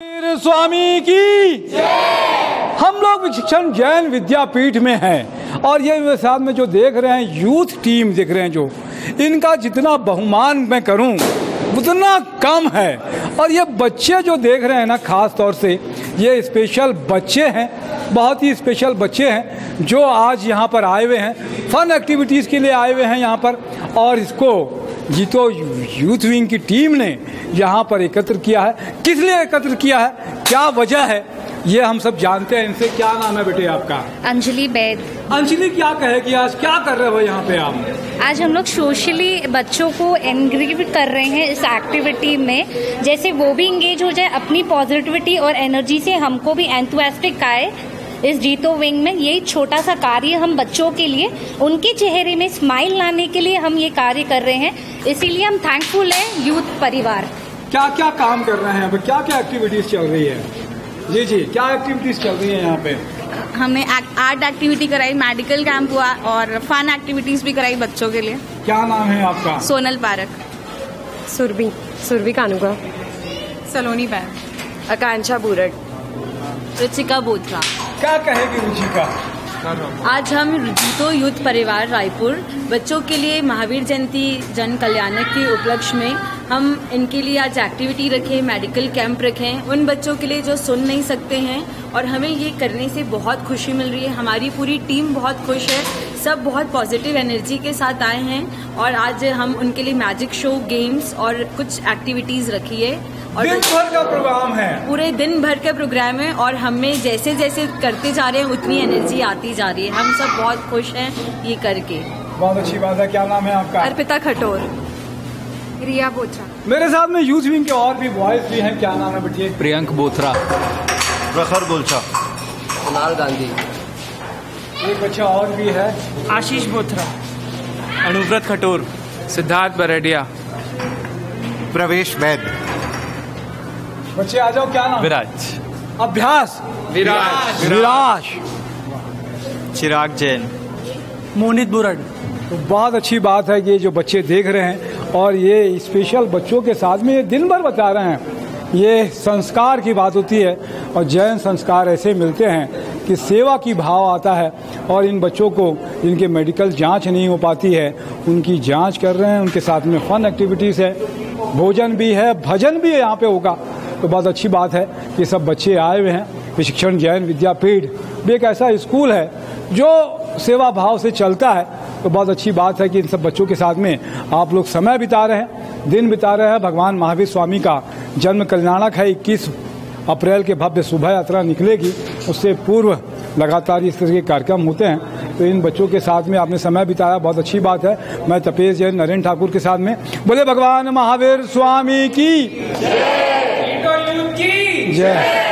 स्वामी की जय। हम लोग विशिक्षण जैन विद्यापीठ में हैं और ये मेरे साथ में जो देख रहे हैं यूथ टीम देख रहे हैं, जो इनका जितना बहुमान मैं करूं उतना कम है। और ये बच्चे जो देख रहे हैं ना, ख़ास तौर से ये स्पेशल बच्चे हैं, बहुत ही स्पेशल बच्चे हैं जो आज यहाँ पर आए हुए हैं, फन एक्टिविटीज़ के लिए आए हुए हैं यहाँ पर। और इसको जीतो यूथ विंग की टीम ने यहाँ पर एकत्र किया है। किस लिए एकत्र किया है, क्या वजह है, ये हम सब जानते हैं इनसे। क्या नाम है बेटे आपका? अंजलि बैद। अंजलि, क्या कहेगी, आज क्या कर रहे हो यहाँ पे आप? आज हम लोग सोशली बच्चों को एंगेज कर रहे हैं इस एक्टिविटी में, जैसे वो भी इंगेज हो जाए अपनी पॉजिटिविटी और एनर्जी से, हमको भी एंथुसियास्टिक आए इस जीतो विंग में। यही छोटा सा कार्य हम बच्चों के लिए, उनके चेहरे में स्माइल लाने के लिए हम ये कार्य कर रहे हैं। इसीलिए हम थैंकफुल हैं यूथ परिवार। क्या क्या काम कर रहे हैं यहाँ पे, क्या क्या एक्टिविटीज चल रही है? जी जी, क्या एक्टिविटीज चल रही है यहाँ पे? हमने आर्ट एक्टिविटी कराई, मेडिकल कैंप हुआ और फन एक्टिविटीज भी कराई बच्चों के लिए। क्या नाम है आपका? सोनल पारक। सुरभि कानूका। सलोनी बैग। आकांक्षा बुरट। रुचिका बोथरा। क्या कहेगी रुचिका? आज हम जीतो यूथ परिवार रायपुर बच्चों के लिए महावीर जयंती जन कल्याणक के उपलक्ष्य में हम इनके लिए आज एक्टिविटी रखें, मेडिकल कैंप रखें उन बच्चों के लिए जो सुन नहीं सकते हैं। और हमें ये करने से बहुत खुशी मिल रही है, हमारी पूरी टीम बहुत खुश है, सब बहुत पॉजिटिव एनर्जी के साथ आए हैं। और आज हम उनके लिए मैजिक शो, गेम्स और कुछ एक्टिविटीज रखी है। और दिन भर का प्रोग्राम है, पूरे दिन भर का प्रोग्राम है और हमें जैसे जैसे करते जा रहे हैं उतनी एनर्जी आती जा रही है। हम सब बहुत खुश हैं ये करके। बहुत अच्छी बात है। क्या नाम है आपका? अर्पिता खटोर। रिया बोचा। मेरे साथ में यूथ विंग के और भी बॉयज भी हैं। क्या नाम है बेटिए? प्रियंक बोथरा। प्रखर गुलचा। कुणाल गांधी। एक बच्चा और भी है, आशीष बोथरा। अनुव्रत खटोर। सिद्धार्थ बरेडिया। प्रवेश वैद। बच्चे आ जाओ। क्या नाम? विराज। अभ्यास। विराज। चिराग जैन। मोनित बुरड। तो बहुत अच्छी बात है कि ये जो बच्चे देख रहे हैं और ये स्पेशल बच्चों के साथ में ये दिन भर बता रहे हैं। ये संस्कार की बात होती है और जैन संस्कार ऐसे मिलते हैं कि सेवा की भाव आता है। और इन बच्चों को जिनके मेडिकल जांच नहीं हो पाती है उनकी जांच कर रहे हैं, उनके साथ में फन एक्टिविटीज़ है, भोजन भी है, भजन भी यहाँ पे होगा। तो बहुत अच्छी बात है कि सब बच्चे आए हुए हैं। विशिक्षण जैन विद्यापीठ भी एक ऐसा स्कूल है जो सेवा भाव से चलता है। तो बहुत अच्छी बात है कि इन सब बच्चों के साथ में आप लोग समय बिता रहे हैं, दिन बिता रहे हैं। भगवान महावीर स्वामी का जन्म कल्याणक है, 21 अप्रैल के भव्य शोभा यात्रा निकलेगी, उससे पूर्व लगातार इस तरह के कार्यक्रम होते हैं। तो इन बच्चों के साथ में आपने समय बिताया, बहुत अच्छी बात है। मैं तपेश जैन नरेंद्र ठाकुर के साथ में बोले भगवान महावीर स्वामी की जय।